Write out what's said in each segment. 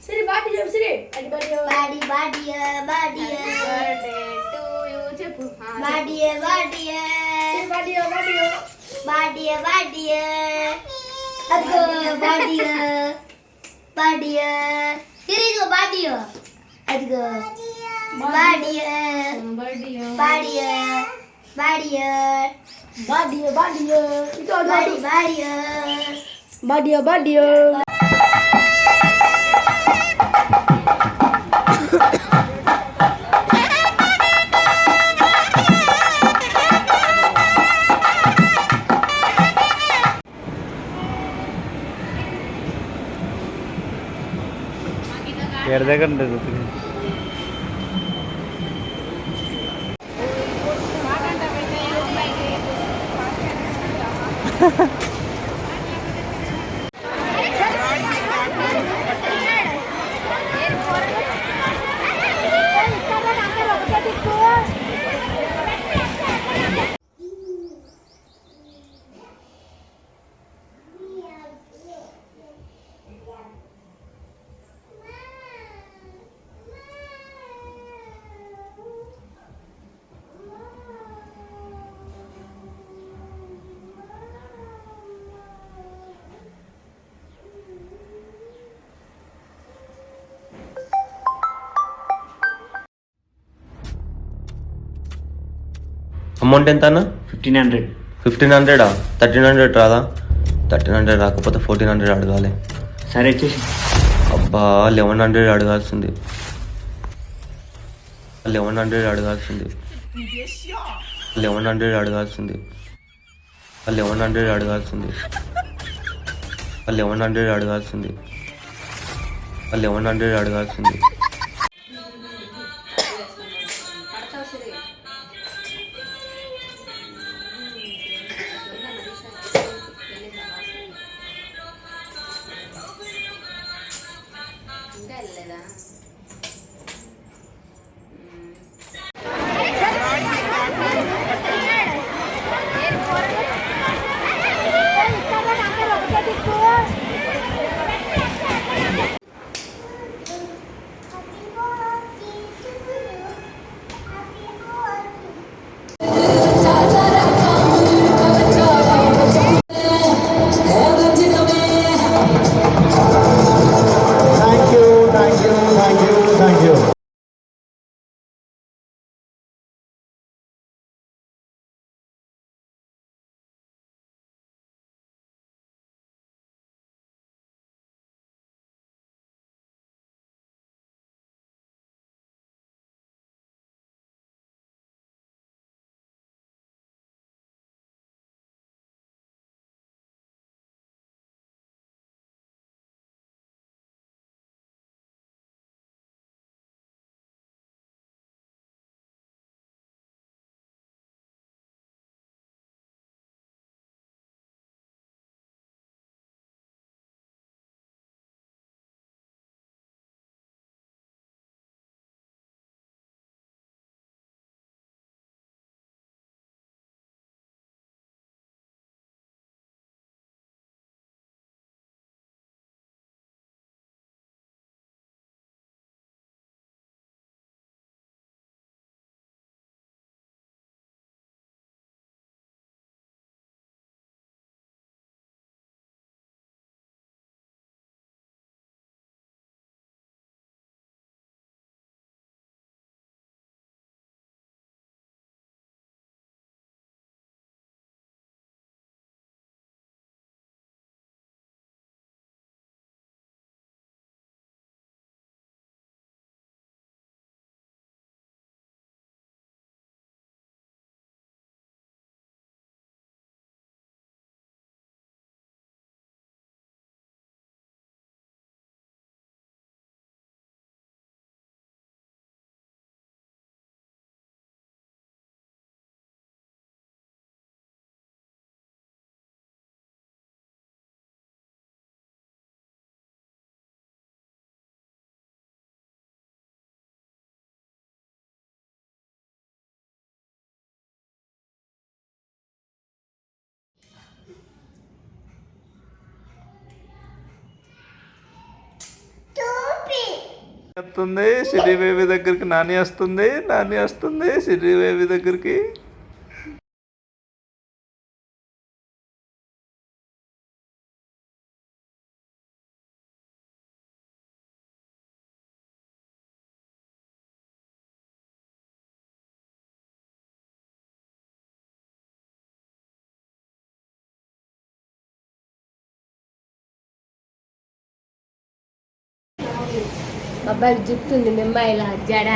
Siri, body jump, Siri. Body, body, body, body. Birthday to you, Chepu. Body, body. Siri, body, body. Body, body. Adgo, body. Body. Siri, go body. Adgo. Body. Body. Body. Body. Body, body. Itu body, body. Body, body. దగ్గర ఉంటుంది amount ఎంత అన్న? 1500. 1500 1300 రాదా? 1300 రాకపోతే 1400 అడగాలి. సరే వచ్చేసి అబ్బా 1100 అడగాల్సింది. 1100 అడగాల్సింది. 1100 అడగాల్సింది. 1100 అడగాల్సింది. 1100 అడగాల్సింది. 1100 అడగాల్సింది. వస్తుంది శ్రీదేవి దగ్గరికి, నాని వస్తుంది, నాని వస్తుంది శ్రీదేవి దగ్గరికి. అబ్బాయి జుట్టు ఉంది మిమ్మాయి ఇలా జడ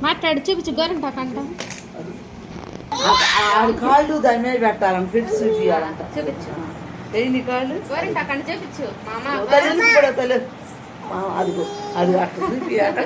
మాట్లాడి చూపించు గోరింటాకంట ఆడి కాళ్ళు దాని మీద పెట్టాలని ఫిట్స్ చూపించాలంట. చూపించు ఎన్ని కాళ్ళు గోరింటాకంట చూపించు మామ తెలియదు. అదిగో అది అట్లా చూపించాలి.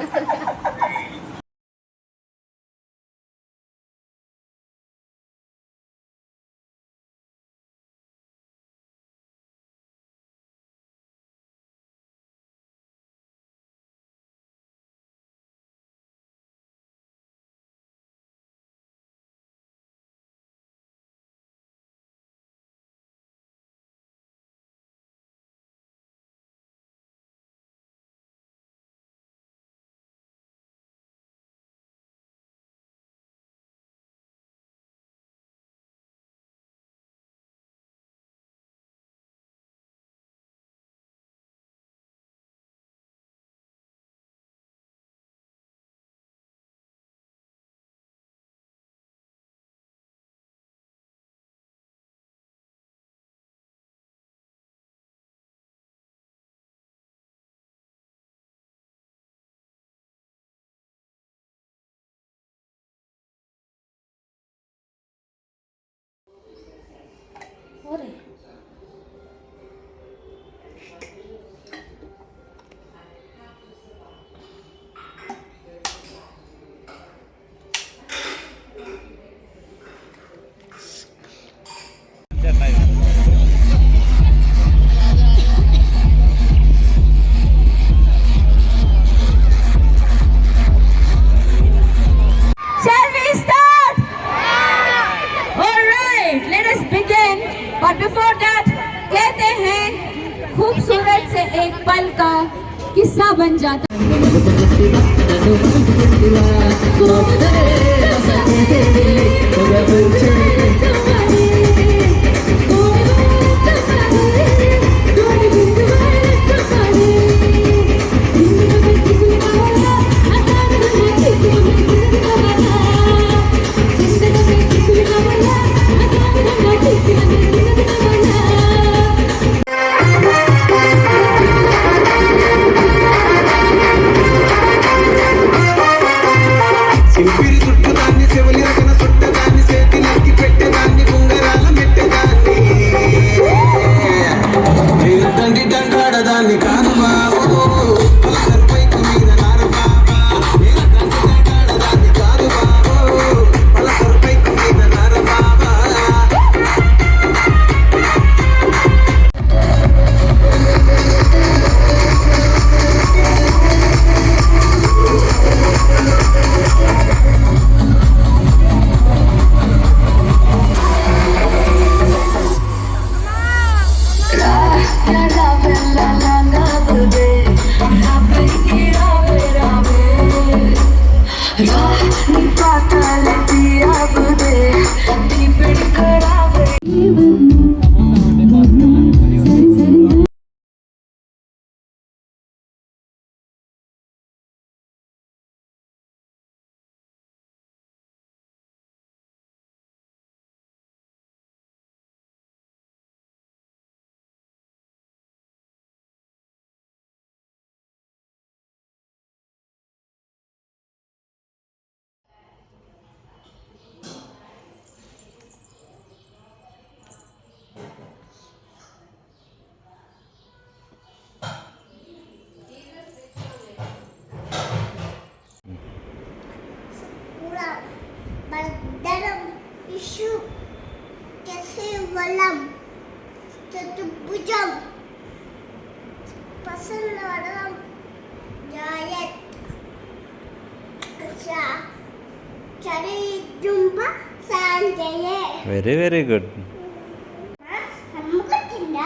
और बिफोर दैट कहते हैं खूबसूरत से एक पल का किस्सा बन जाता चतुर्भुजम प्रसन्नवदनम ध्यायेत् चरिजुंब सांजये వెరీ వెరీ గుడ్. అమ్ముకుంటుందా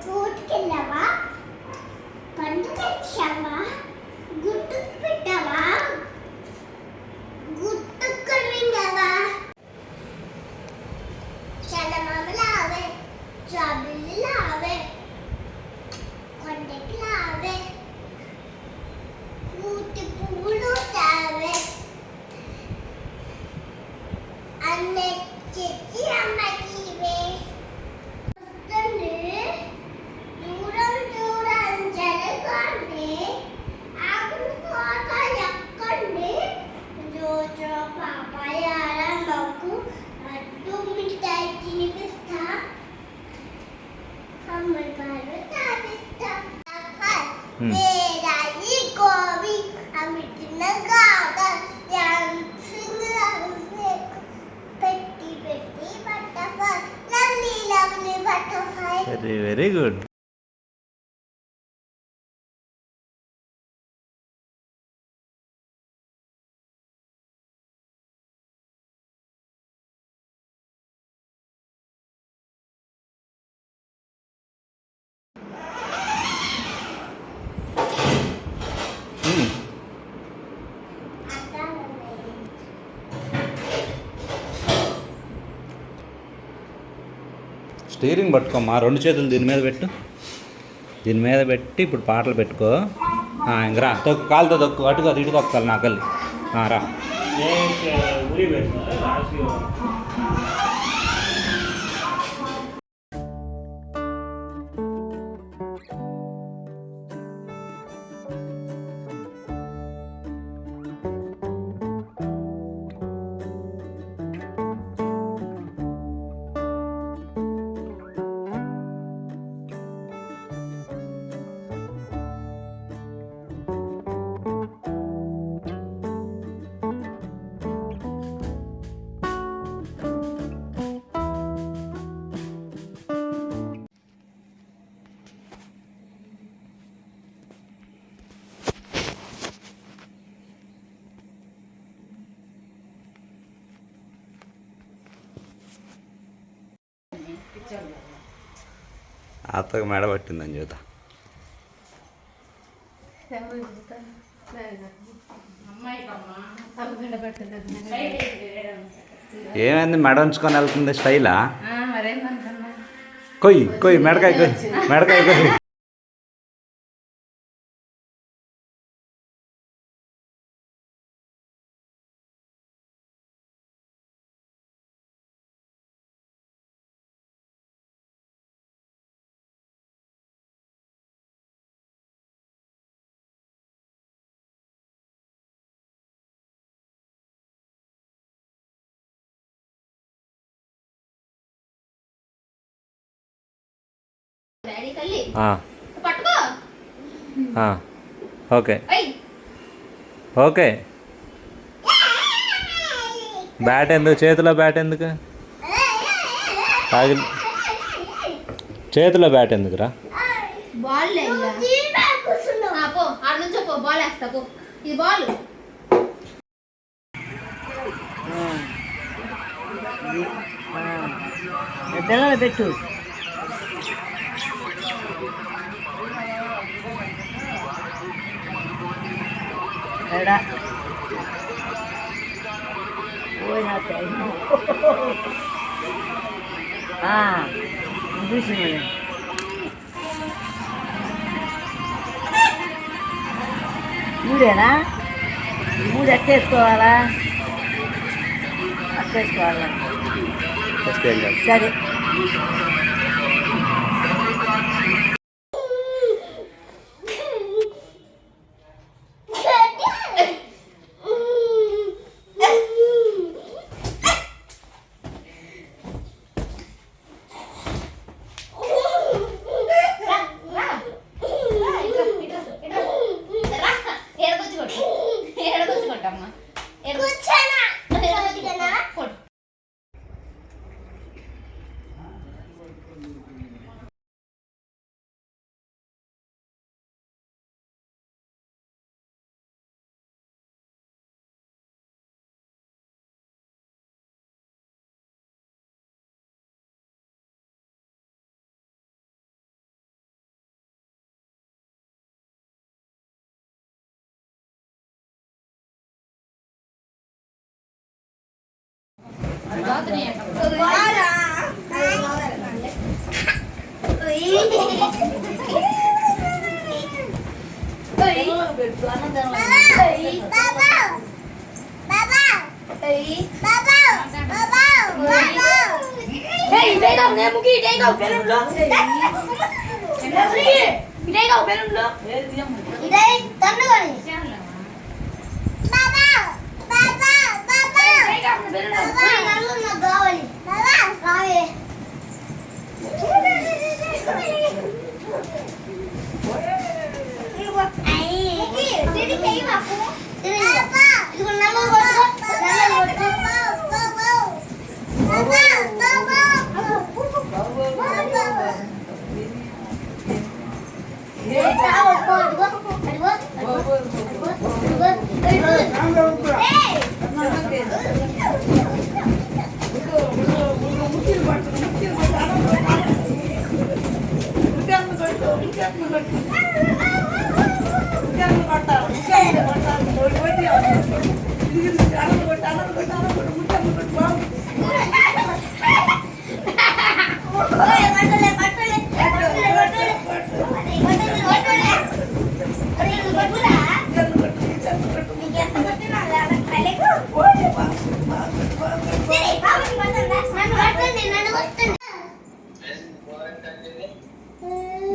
తోటకెళ్ళవా పండు తెచ్చావా గుర్తుకు పెట్టావా గుర్తుకు విన్నావా చలమలావే చాబిల్లావే కొండకిలావే ఊటి పువ్వులు తావే అన్నే చెచ్చి అమ్మకివే దూరం దూరం జరగండి ఆకులు కోత ఎక్కండి వేరాయి కోవి అమిటిన గాడ పెట్టి పెట్టి butterfly lovely lovely butterfly. Very very good. Steering పట్టుకోమ్మా, 2 చేతులు దీని మీద పెట్టు. దీని మీద పెట్టి ఇప్పుడు పాటలు పెట్టుకో. ఇంక రా, తొక్కు, కాలుతో తొక్కు, అటుగా ఇటు తొక్కాలి నాకల్లి. రా. అత్తకు మెడ పట్టిందని చూద్దాం. ఏమైంది, మెడ ఉంచుకొని వెళ్తుంది స్టైలా? కొయ్యి కొయ్యి, మెడకాయ కొయ్యి, మెడకాయ కొయ్యి. Okay okay. బ్యాట్ ఎందుకు చేతిలో, బ్యాట్ ఎందుకు చేతిలో, బ్యాట్ ఎందుకురా? బాల్ పో, ఆడ నుంచో పో, బాల్ వేస్తా పో. ఇది బాల్. పిల్లలు పెట్టు. ఎడా పోయినా చూసి మూడేనా? మూడు ఎక్కేసుకోవాలా? ఎక్కేసుకోవాలా? సరే.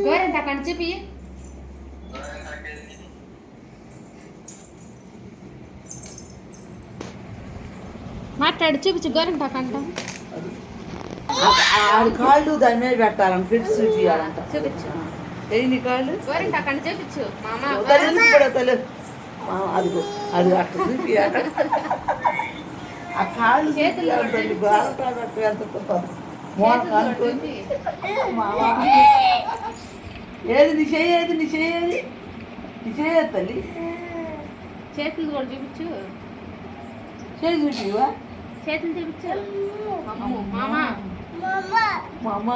గోరెంత కంట చెప్పి మాట్లాడు చూపించు గోరెంత కంట ఆడి కాళ్ళు దాని మీద పెట్టాలని ఫిట్ చూపించాలంట. చూపించు ఏ నీ కాళ్ళు గోరెంత కంట చూపించు మామ అదిగో అది అట్లా చూపించాట. ఆ కాళ్ళు చేతులు ఏది నీ చెయ్యేది నీ చెయ్యేది నీ చెయ్యేది తల్లి చేతులు కూడా చూపించు చేయి చూపివా చేతులు చూపించు మామ మా అమ్మ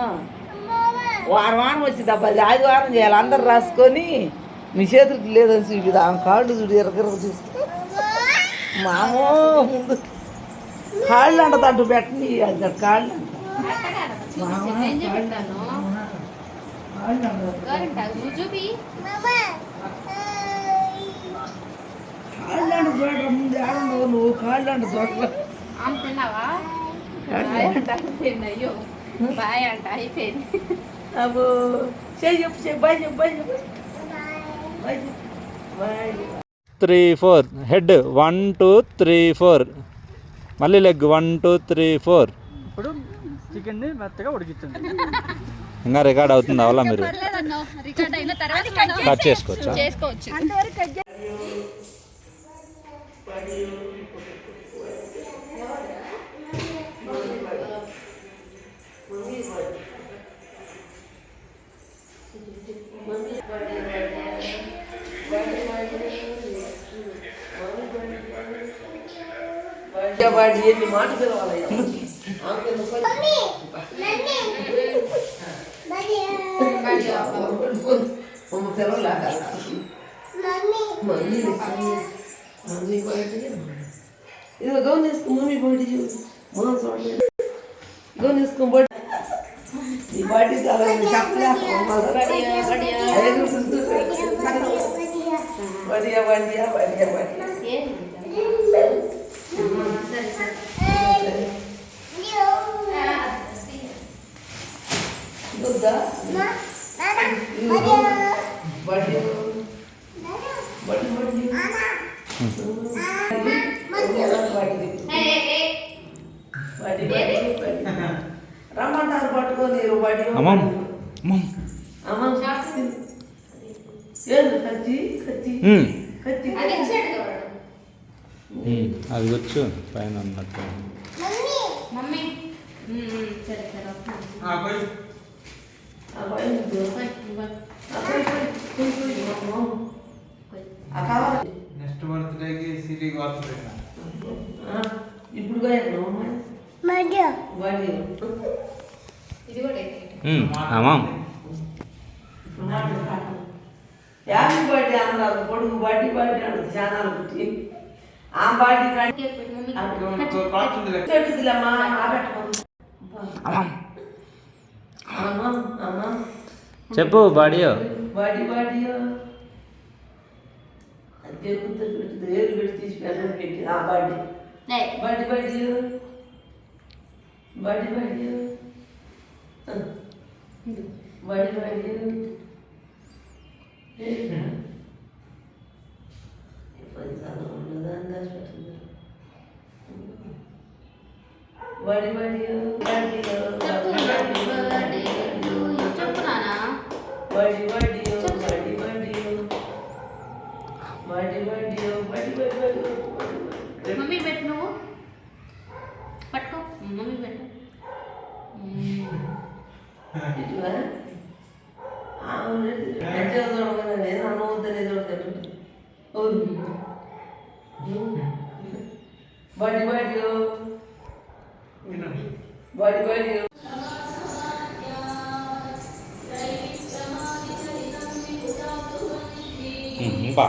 వారం వచ్చింది అబ్బా ఆదివారం చేయాలి అందరు రాసుకొని మీ చేతులకి లేదని చూపిదా ఆమె కాళ్ళు చూడు ఎరగర చూసుకో మామో ముందు కాళ్ళు అంటది అంటూ పెట్టని అది కాళ్ళు నేను చూపిస్తాను గోరెంట నువ్వు చూపి కాళ్ళు అంట చూడరా ముందు ఆడండవు నువ్వు కాళ్ళు అంట చూడరా ఆమె తిన్నావా బాయ్ అంట అయిపోయింది అయ్యో బాయ్ అంట అయిపోయింది అబ్బో చెయ్యి చెప్పు చెయ్యి బాయ్ చెప్పు బాయ్ చెప్పు బాయ్ చెప్పు బాయ్ 3 4 హెడ్ 1 2 3 4 మళ్ళీ లెగ్ 1 2 3 4. ఇప్పుడు చికెన్ని మెత్తగా ఉడికించండి. ఇంకా రికార్డ్ అవుతుంది అవలా మీరు కట్ చేసుకోవచ్చా? చేసుకోవచ్చు వాడి ఎన్ని మాట పిలవాలయ్యా పిలవలేక ఇదిగో గౌన్ వేసుకో మమ్మీ బాడీ గౌన్ వేసుకో బాడీ ఈ బాడీ చాలా బడియా బడియా బడియా బడియా రమ్మంటారు పట్టుకొని కచ్చి కచ్చి కచ్చి అది వచ్చు పైన ఉన్నట్టు. మమ్మీ సరే సరే నెక్స్ట్ బర్త్డేకి సిటీకి వస్తుంది. ఇప్పుడు ఇది కూడా హ్యాపీ బర్త్డే అన్నారు కొడుకు బర్త్డే బర్త్డే అన్నది ఛానల్ పెట్టి ఆ బర్త్డే చెట్టుదిలేమ్మా చెప్పు బాడియో బాడీ బాడీయో అంతే కూతురు పెట్టి ఏరు పెట్టి తీసి పెద్దలు పెట్టి ఆ birthday birthday birthday birthday birthday birthday birthday బడి బడి చెప్పు నాన్న బడి బడి బడి బడి బడి బడి బడి బడి మమ్మీ పెట్టు నువ్వు పట్టుకో మమ్మీ పెట్టు ఇట్లా మంచిగా చూడగా నేను అనుమవుతానే చూడతాడు बड़ी बड़ी हो बड़ी बड़ी हो బా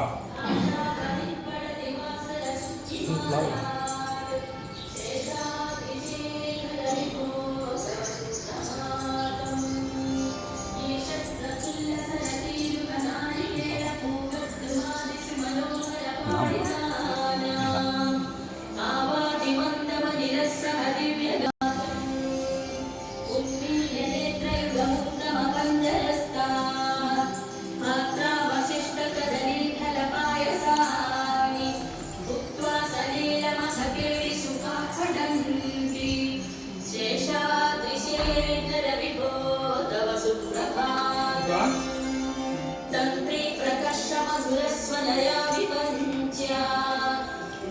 तन्त्री प्रकर्षमधुरस्वनया विपञ्च्या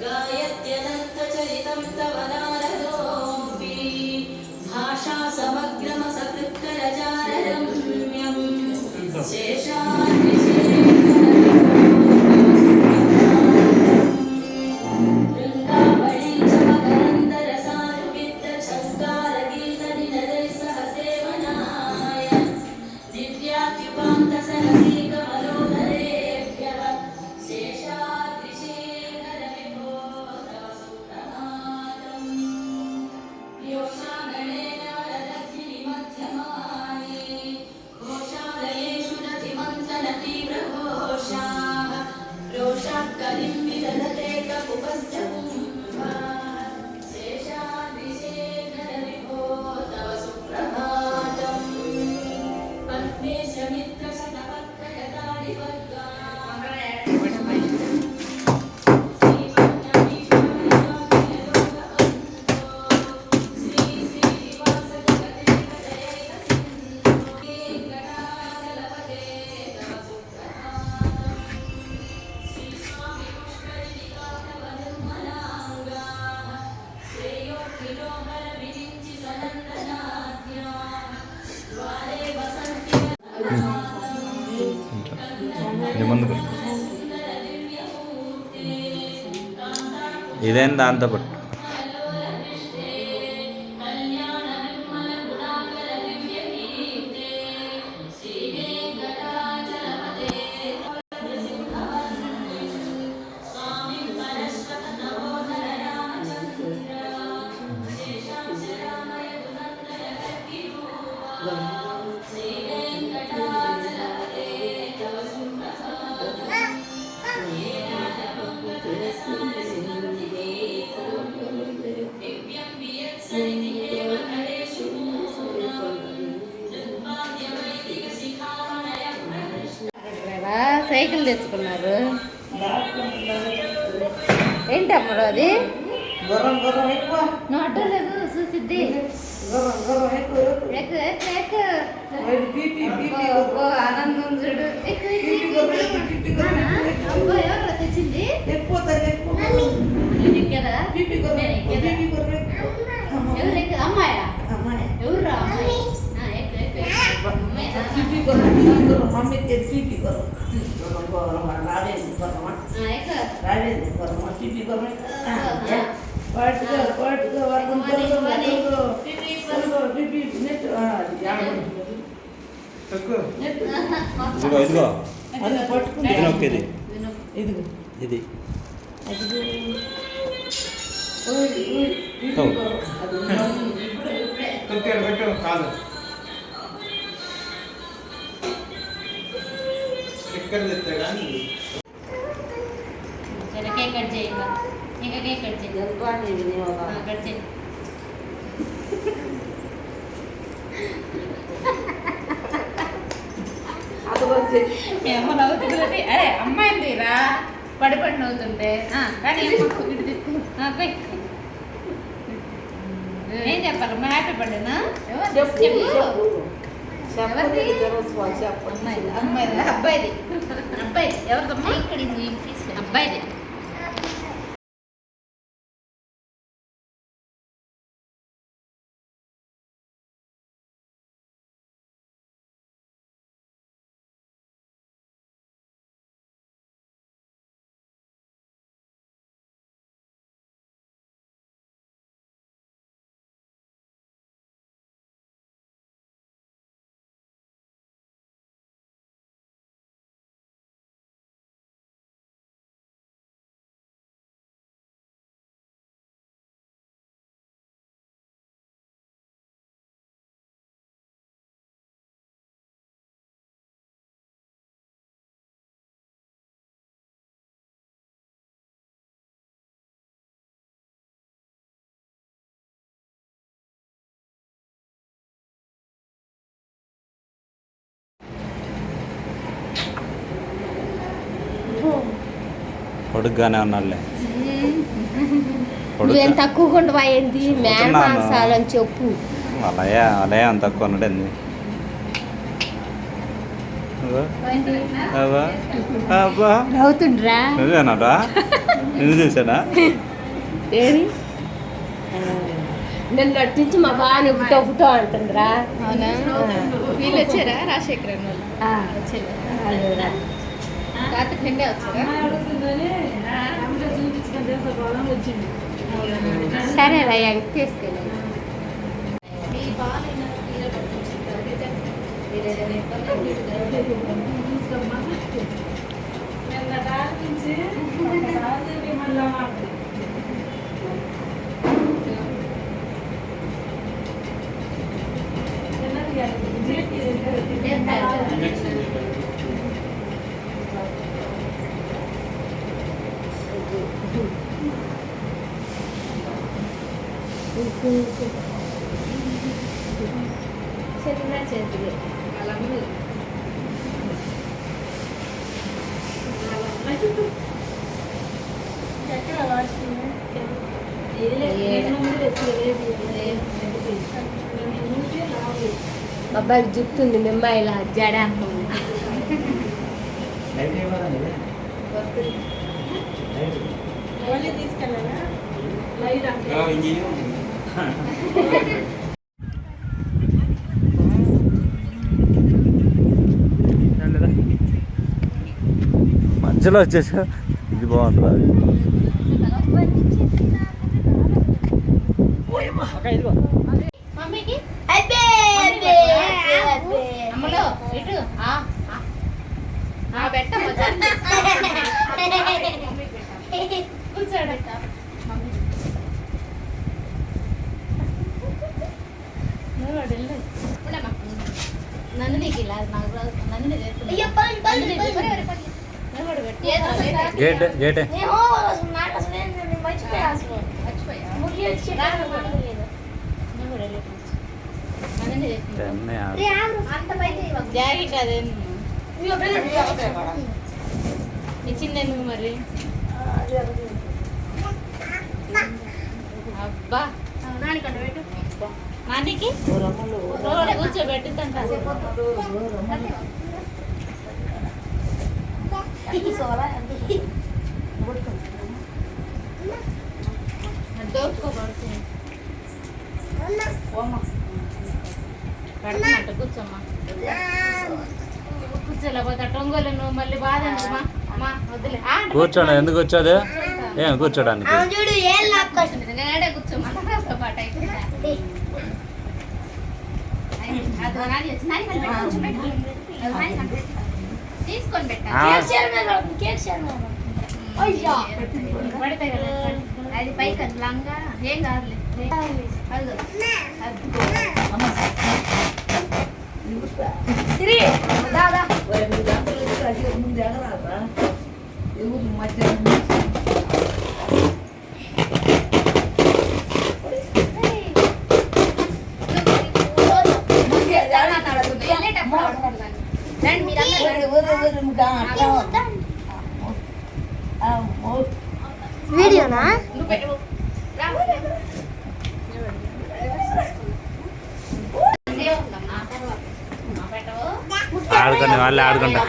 गायत्यनन्तचरितं तव नारदोऽपि भाषा समग्रमसकृत्करजाररम्यं वृन्दावळी च मकरन्दरसानुविद्धछङ्कारगीतनिनदैः सह सेवनाय दिव्यात्युपान्तसरसीकमलोदरेभ्यः शेषाद्रिशेखरविभो तव सुप्रभातम् योषागणेन वरदक्षिणिमध्यमानि घोषालयेषु रतिमन्तनतीव्रघोषाः रोषाः कलिं विदधते कपुपश्च कुम्भः शेषाद्रिशेखरविभो तव सुप्रभातम् ముందుకు ఇదేం దాంతో పట్టు సైకిల్ తెచ్చుకున్నారు. ఏంటి అమ్మడు అది? గరం గరం ఎక్కువ నువ్వు అడ్డలేదు చూసిద్ది. ఎక్కు ఎక్కు ఎక్కు. అబ్బో, ఆనందం చూడు. ఎక్కు అబ్బో, ఎవరు తెచ్చింది? నేను ఎక్కారా? ఎవరు ఎక్కు? అమ్మాయా? ఎవరు రా అమ్మాయి? ఎక్కు ఎక్కు. మమ్మీ తెచ్చి గరం రాలేదు గరమా రాలేదు గరమా పిపి గరం పట్టుకో పట్టుకో వర్గం పిపి నెట్ ఇదిగో ఇదిగో అది పట్టుకుంది ఇది నొక్కేది ఇదిగో ఇది పెట్టు కాదు ఇక్కడ తెస్తే కానీ కేక్ కట్ చేయి. ఇంకా కేక్ కట్ చేయి. కట్ చేయి. ఏమో నవ్వుతుంది. అరే అమ్మాయింది రా, పడి నవ్వుతుంటే. కానీ ఏం చెప్పాలమ్మా? హ్యాపీ బర్త్డేనా? చెప్పు. అమ్మాయిది అబ్బాయిది. అబ్బాయిది ఎవరిదమ్మా? ఇక్కడ అబ్బాయిది. పొడుగ్గానే ఉన్నాడులే నువ్వేం తక్కువ కొండ పోయింది మేన చూస్తున్నాను. మాంసాలని చెప్పు. అలా అంత తక్కువ ఉన్నాడండి అబ్బా నవ్వుతుండ్రా నువ్వేనాడా నువ్వు చూసానా ఏది నన్ను నటించి మా బాగా ఫుటో ఫుటో అంటుండ్రా. అవునా వీళ్ళు వచ్చారా రాజశేఖర్ అన్న వాళ్ళు వచ్చారా కార్తిక్ నిండే వచ్చారా సరే రయ్యా తీసుకెళ్ళి మీ బాగా చిన్న చేతులు అబ్బాయికి జుట్టుంది నిమ్మాయిలా జడ మధ్యలో వచ్చేసా ఇది బాగుంటుంది మమ్మీకి అబ్బే అమ్మలో ఇటు పెట్టమ్మ కూర్చోడు నందినికి ఇలా నాకు నందిని అయ్యో పల్లి పల్లి గేట్ గేటే నేను నాకు అసలు నేను మర్చిపోయా అసలు ముగి వచ్చి అంత పైకి జాకెట్ అదే ఇచ్చింది ఎందుకు మరి అబ్బా నానికి కూర్చోబెట్టిందంట దోచుకోబడుతుంది పెడతామంట కూర్చోమ్మా కూర్చోలేకపోతే టొంగోలు నువ్వు మళ్ళీ బాధ మా వద్దులే కూర్చోండి ఎందుకు వచ్చేది ఏం కూర్చోడానికి చూడు ఏం లాక్కొస్తుంది నేనే కూర్చోమ్మా నాతో పాటు అయితే తీసుకొని పెట్టాలి కేక్ షేర్ పడతాయి కదా అది పైకి అది లంగా ఏం కాదులే తిరిగి దాదా ముందు ఎగరారా ఎవరు మధ్య వీడియోనా ఆడుకోండి వాళ్ళే ఆడుకుంటా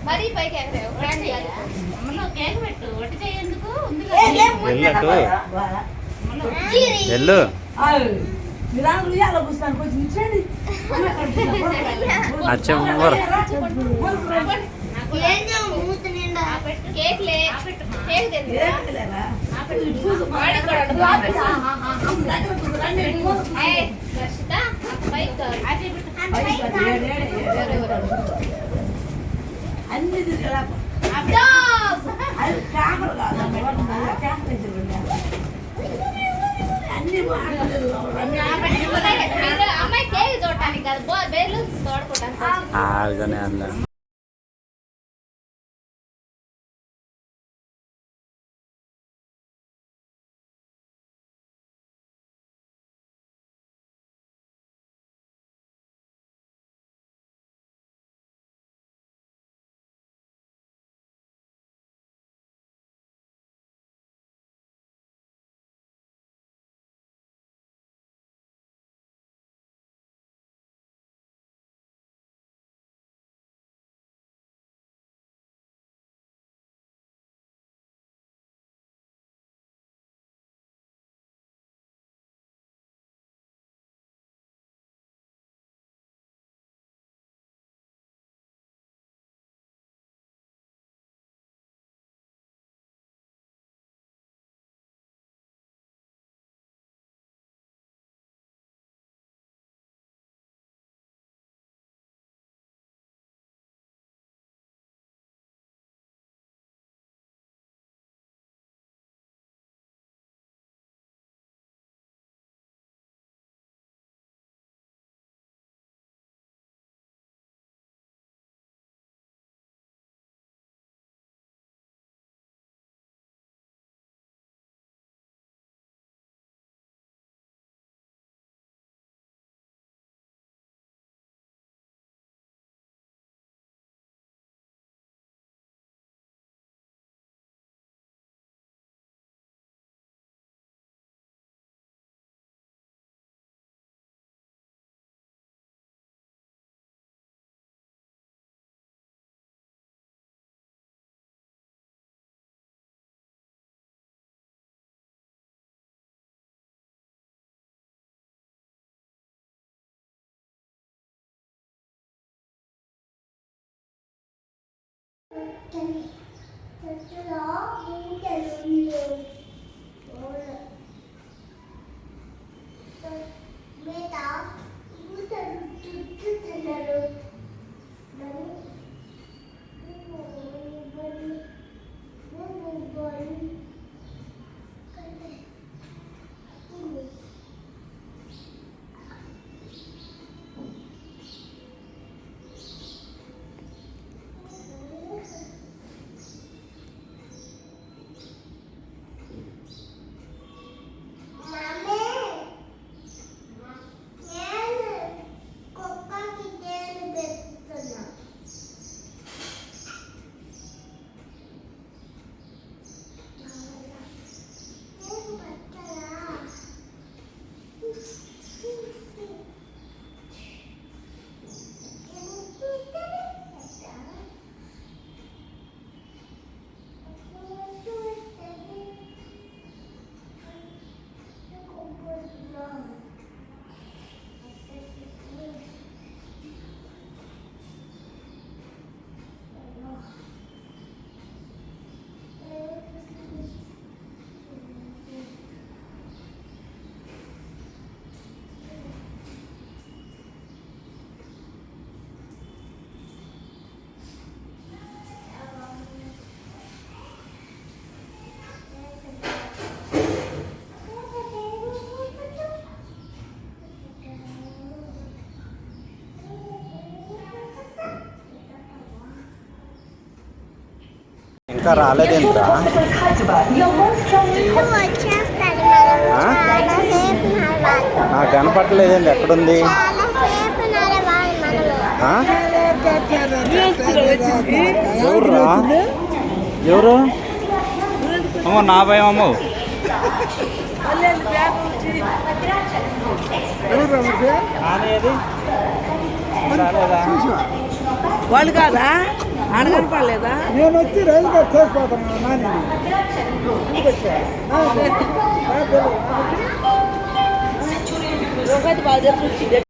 మరీ పైకి కేక్ పెట్టు ఒట్టి చేయేందుకు వెళ్ళట్టు వెళ్ళు అచ్చమ్మర్ కేక్ లే కేక్ అన్ని అమ్మాయి కేక్ చూడటానికి కాదు బేర్లు తోడుకోవటానికి ఆడుకొని అలా ఇంకా రాలేదేంట్రా? నాకు కనపట్టలేదండి, ఎక్కడుంది? ఎవర్రా? ఎవరు? అమ్మో నా భయం అమ్మో. రాలేది రాలేదా? వాళ్ళు కాదా అడగనపడలేదా? నేను వచ్చి రైలుగా చేసిపోతాను నాన్న. బాగా చెప్తుంది.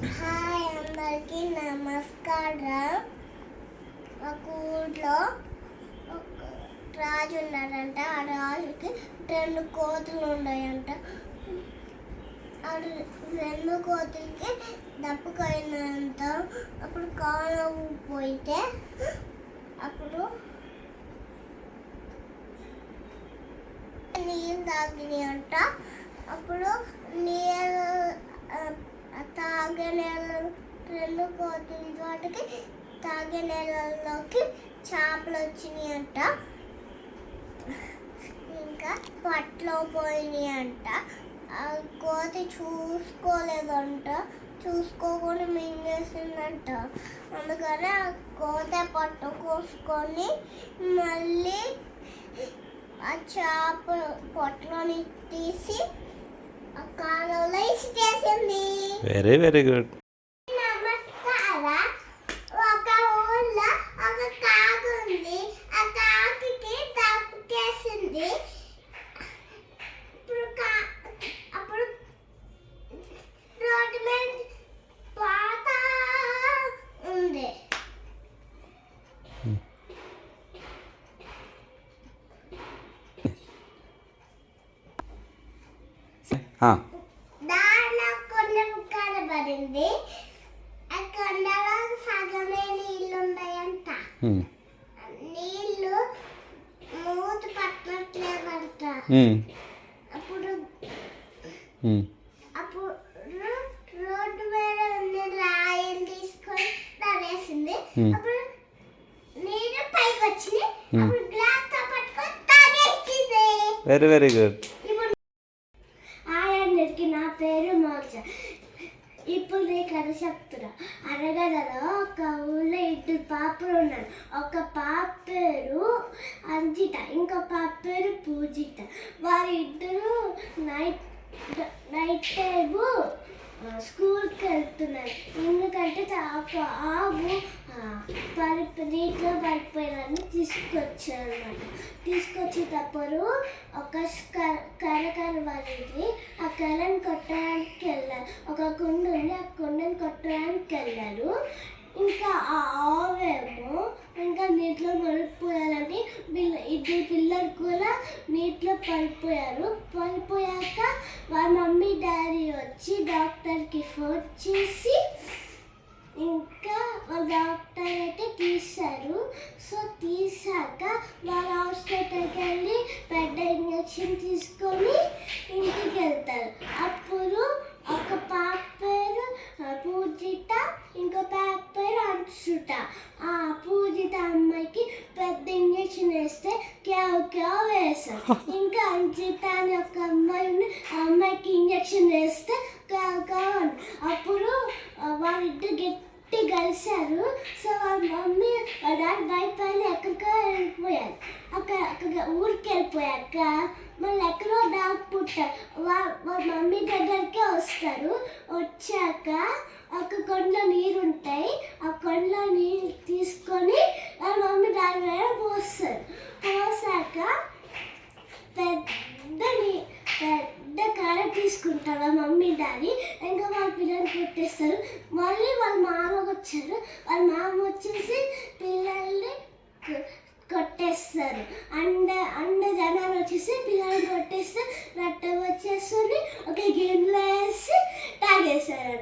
హాయ్ అందరికీ నమస్కారం. ఒక ఊళ్ళో ఒక రాజు ఉన్నాడంట. ఆ రాజుకి 2 కోతులు ఉన్నాయంట. ఆ 2 కోతులకి దప్పుకైనంత. అప్పుడు కాలం పోయితే అప్పుడు నీళ్ళు తాగినాయి అంట. అప్పుడు నీళ్ళు తాగే నీళ్ళు 2 కోతుల తోటకి తాగే నీళ్ళలోకి చేపలు వచ్చినాయి అంట. ఇంకా పట్లో పోయినాయి అంట. ఆ కోతి చూసుకోలేదంట. చూసుకోకుండా మింగేసిందంట. అందుకని ఆ కోత పట్టు కోసుకొని మళ్ళీ ఆ చేప పొట్టలోని తీసి ఆ కాలంలో ఇచ్చేసింది. Very very good. నమస్కారం. ఒక ఊళ్ళో ఒక కాకి ఉంది. ఆ కాకి తప్పుకేసింది. అప్పుడు రోడ్డు మీద పోతా ఉంది. దానిలో కొండ కనబడింది. ఆ కొండలో సగమే నీళ్ళు ఉన్నాయంట. నీళ్ళు మూత పట్టట్లేదంట. అప్పుడు రోడ్డు మీద ఉన్న రాయిలు తీసుకొని తనేసింది. అప్పుడు నీళ్ళు పైకి వచ్చింది. అప్పుడు గ్లాస్ తో పట్టుకొని తాగేసింది. Very very good. అందరికి నా పేరు మోక్ష. ఇప్పుడు నీ కథ చెప్తున్నా. అనగనగా ఒక ఊళ్ళో 2 పాపలు ఉన్నారు. ఒక పాప పేరు అంజిత, ఇంకో పాప పేరు పూజిత. వారిద్దరూ నైట్ టైము స్కూల్కి వెళ్తున్నారు. ఎందుకంటే ఒక ఆవు నీటిలో పడిపోయారని తీసుకొచ్చారు అనమాట. తీసుకొచ్చేటప్పుడు ఒక కర్ర వాళ్ళది. ఆ కర్రను కొట్టడానికి వెళ్ళారు. ఒక కుండ ఉంది. ఆ కుండను కొట్టడానికి వెళ్ళారు. ఇంకా ఆ ఆవేమో ఇంకా నీటిలో పడిపోయారని 2 పిల్లలు కూడా నీటిలో పడిపోయారు. పడిపోయాక వాళ్ళ మమ్మీ డాడీ వచ్చి డాక్టర్కి ఫోన్ చేసి ఇంకా వాళ్ళ డాక్టర్ అయితే తీశారు. సో తీసాక వాళ్ళ హాస్పిటల్కి వెళ్ళి పెద్ద ఇంజక్షన్ తీసుకొని ఇంటికి వెళ్తారు. అప్పుడు ఒక పాప పేరు పూజిత, ఇంకో పాప పేరు అంశుట. ఆ పూజిత అమ్మాయికి పెద్ద ఇంజక్షన్ వేస్తే క్యావ్ వేశారు. ఇంకా అంశుట అని ఒక అమ్మాయి ఉంది. ఆ అమ్మాయికి ఇంజక్షన్ వేస్తే క్యావ్. అప్పుడు వాళ్ళిద్దరు గట్టి కలిశారు. సో వాళ్ళ మమ్మీ వాళ్ళ డాడీ భయపడి ఎక్కడికో వెళ్ళిపోయారు. అక్కడ ఊరికి వెళ్ళిపోయాక మళ్ళీ ఎక్కడో దాక్కుంటారు. వాళ్ళ మమ్మీ దగ్గరికే వస్తారు. వచ్చాక ఒక కొండలో నీరు ఉంటాయి. ఆ కొండలో నీరు తీసుకొని వాళ్ళ మమ్మీ డాడీ మీద పోస్తారు. పోసాక పెద్ద కర్ర తీసుకుంటారు వాళ్ళ మమ్మీ డాడీ. ఇంకా వాళ్ళ పిల్లల్ని కొట్టేస్తారు. మళ్ళీ వాళ్ళ మామ వచ్చారు. వాళ్ళ మామ వచ్చేసి పిల్లల్ని కొట్టేస్తారు. అండ జనాలు వచ్చేసి పిల్లల్ని కొట్టేస్తే రక్తం వచ్చేస్తుంది. ఒక గిన్నెలో వేసి తాగేస్తారు.